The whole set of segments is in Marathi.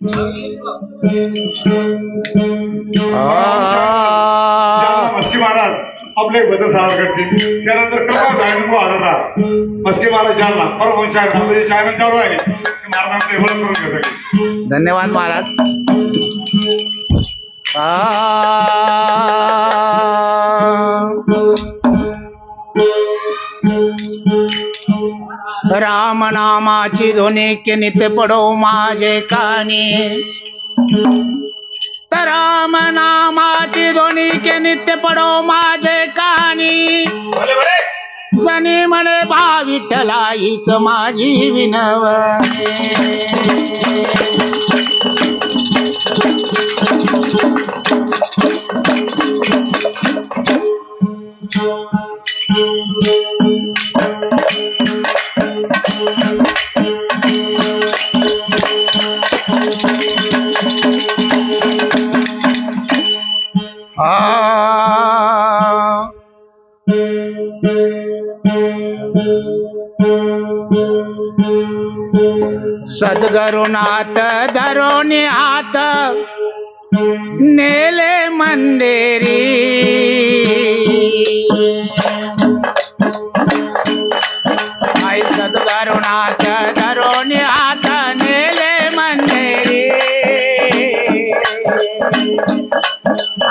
मस्की महाराज आपले बदल सादर करतील. त्यानंतर मस्की महाराज जालना बरोबर चॅनल चालू आहे. महाराजांचं ओळख करून घ्या. धन्यवाद महाराज. राम नामाची ध्वनी के नित्य पडो माझे कानी. राम नामाची ध्वनी के नित्य पडो माझे कानी. जनी म्हणे भा विठ्ठला हीच माझी विनवणी. सद्गुरुनाथ धरोनी हात नेले मंदिरी. आई सद्गुरुनाथ धरोनी हात नेले मंदिरी.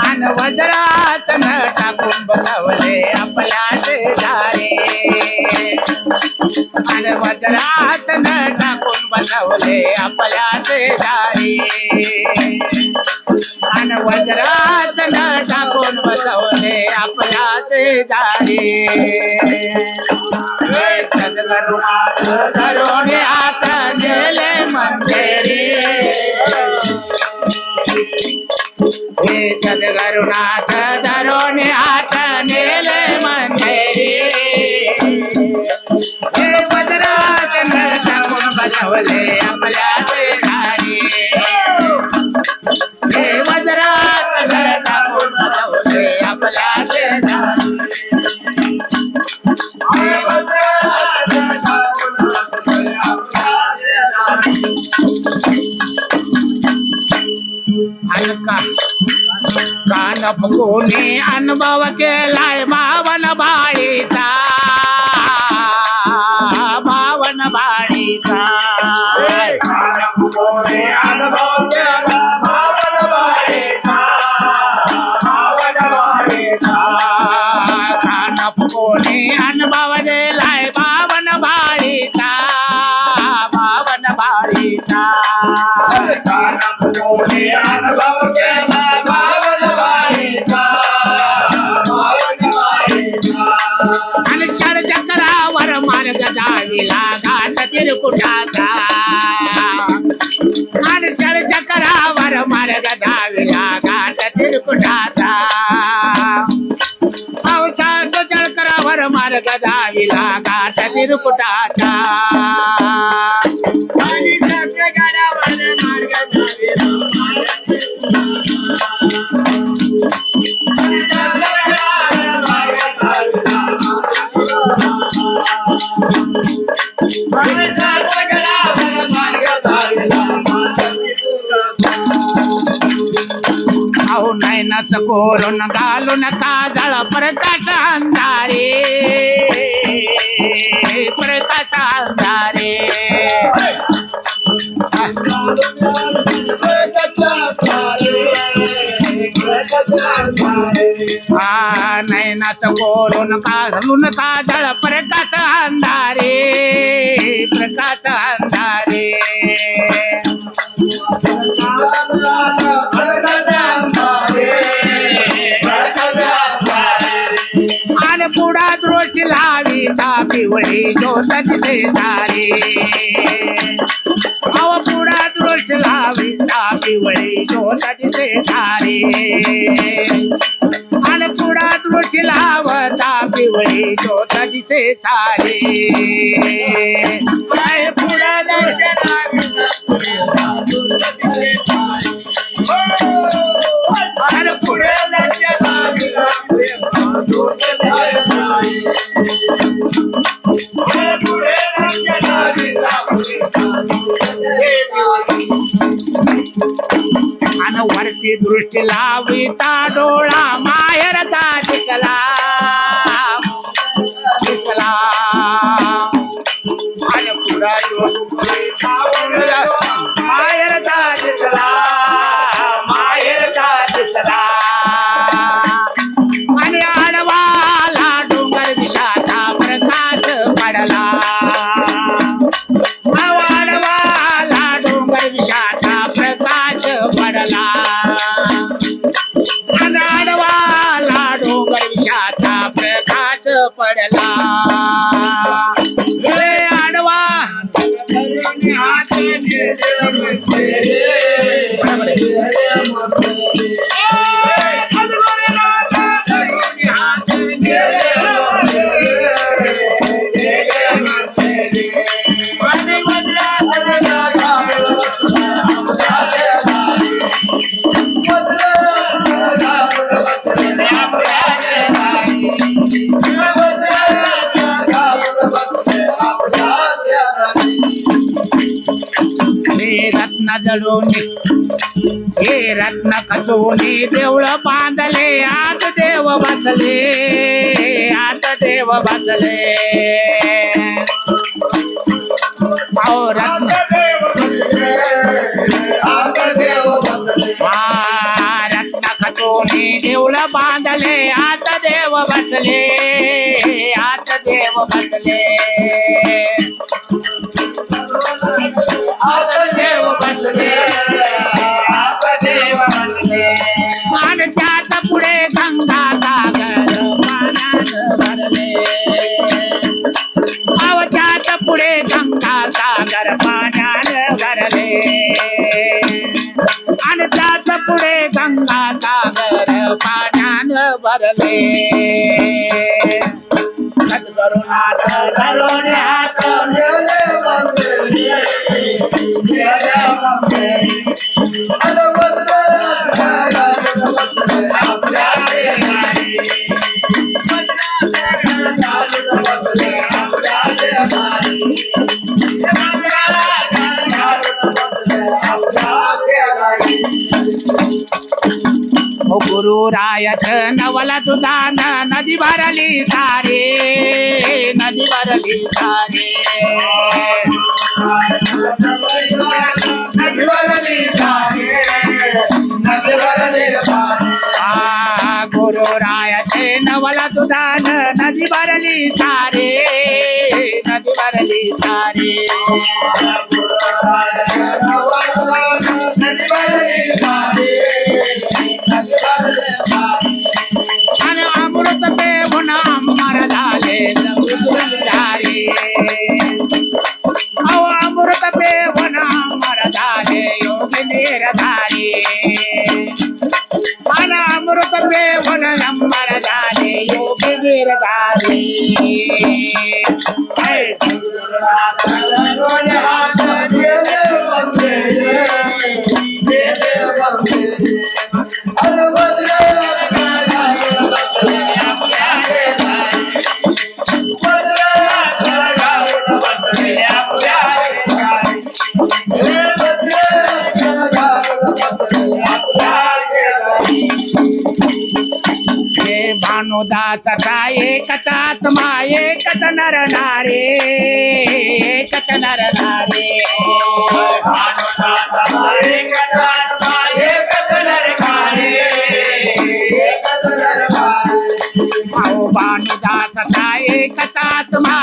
अन वज्रासन टाकून बसवले आपल्या शेजारी. अन वज्रासन टाकून बसवले आपल्या शेजारी. अन वज्रासन टाकून बसवले आपल्या शेजारी. सद्गुरुनाथ धरून हात नेले मंदिरी. हे सद्गुरुनाथ धरून हात नेले मंदिरी. हे वज्रासन टाकून बसवले आपल्या शेजारी. हे वज्रासन टाकून बसवले आपल्या शेजारी. हे वज्रासन टाकून बसवले आपल्या शेजारी. कान फुगोने अनुभव केलाय भावन बाळीचा. भावन बाळीचा. कान फुगोने अनुभव केला भावन बाळीचा. भावन बाळीचा. कान फुगोने अनुभव केलाय भावन बाळीचा. भावन बाळीचा. कान फुगोने अनुभव केला चक्रावर मार्ग जाविला घाट तिरकुटाचा. आणि चक्रावर मार्ग जाविला घाट तिरकुटाचा. पावसाच्या चक्रावर मार्ग जाविला घाट तिरकुटाचा. आणि चक्रावर मार्ग अहो नैनाच कोरून घालून काजळ प्रकाश अंधारे. प्रकाश अंधारे. हा नैनाच कोरून घालून काजळ प्रकाश अंधारे. प्रकाश अंधारे. आणि पुढा दृष्टी लावी पिवळी ज्योत दिसे सारी. अव पुढा दृष्टी लावी पिवळी ज्योत दिसे सारी. आणि पुढा दृष्टी लावता पिवळी ज्योत दिसे सारी. पुढा दृष्टी आणि पुढे लाविता डोळा माहेरचा दिसला दिसला आणि पुढा माहेरचा दिसला माहेरचा दिसला आणि आडवाला डोंगर विषाचा प्रकाश पडला आडवाला डोंगर विषाचा प्रकाश पडला आणि आडवाला डोंगर विषाचा प्रकाश पडला रे आडवा रत्न जडून हे रत्न खचून देवळ बांधले आत देव बसले आत देव बसले अहो रत्न रत्न खचून देवळ बांधले आत देव बसले आत देव बसले देव बसले आणि त्याच पुढे गंगा सागर पाण्यानं भरले अव त्याच पुढे गंगा सागर पाण्यानं भरले आणि त्याच पुढे गंगा सागर पाण्यानं भरले सद्गुरुनाथ धरून हात गुरु रायच नवला दुधान नदी भरली सारे नदी भरली सारे नदी भरली सारे गुरु रायच नवला दुधान नदी भरली सारे नदी भरली सारे आणि अमृत देऊन अमर झाले धारे अहो अमृत देऊन अमर झाले योग निर्धारी आणि अमृत देऊन अमर झाले योग निर्धारी भानुदासचा एकच आत्मा एकच नर नारे एकच नर नारे भानुदासचा एकच आत्मा एकच नर नारे एकच नर नारे भानुदासचा एकच आत्मा